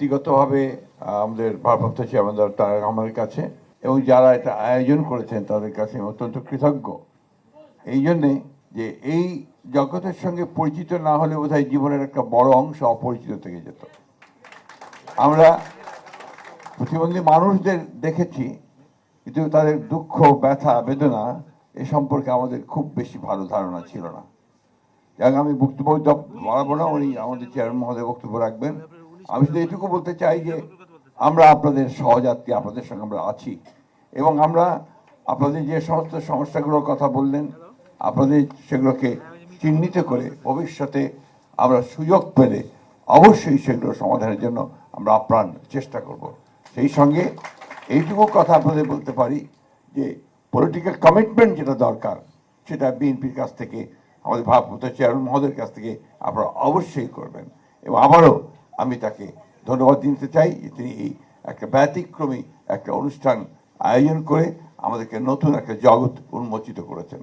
ব্যক্তিগতভাবে আমাদের ভারপ্রাপ্ত চেয়ারম্যান তারেক রহমানের কাছে এবং যারা এটা আয়োজন করেছেন তাদের কাছে আমি অত্যন্ত কৃতজ্ঞ। এই জন্যে যে এই জগতের সঙ্গে পরিচিত না হলে বোধহয় জীবনের একটা বড় অংশ অপরিচিত থেকে যেত। আমরা প্রতিবন্ধী মানুষদের দেখেছি, কিন্তু তাদের দুঃখ, ব্যথা, বেদনা এ সম্পর্কে আমাদের খুব বেশি ভালো ধারণা ছিল না। এবং আমি বক্তব্য বাড়াবো না, উনি আমাদের চেয়ারম্যান মহোদয় বক্তব্য রাখবেন। আমি শুধু এটুকু বলতে চাই যে আমরা আপনাদের সহযাত্রী, আপনাদের সঙ্গে আমরা আছি এবং আমরা আপনাদের যে সমস্ত সমস্যাগুলোর কথা বললেন আপনাদের সেগুলোকে চিহ্নিত করে ভবিষ্যতে আমরা সুযোগ পেলে অবশ্যই সেগুলো সমাধানের জন্য আমরা আপ্রাণ চেষ্টা করব। সেই সঙ্গে এইটুকু কথা আপনাদের বলতে পারি যে পলিটিক্যাল কমিটমেন্ট যেটা দরকার সেটা বিএনপির কাছ থেকে, আমাদের ভারপ্রাপ্ত চেয়ারম্যান মহোদয়ের কাছ থেকে আপনারা অবশ্যই করবেন। এবং আবারও আমি তাকে ধন্যবাদ দিতে চাই যে তিনি এই একটা ব্যতিক্রমী একটা অনুষ্ঠান আয়োজন করে আমাদেরকে নতুন একটা জগৎ উন্মোচিত করেছেন।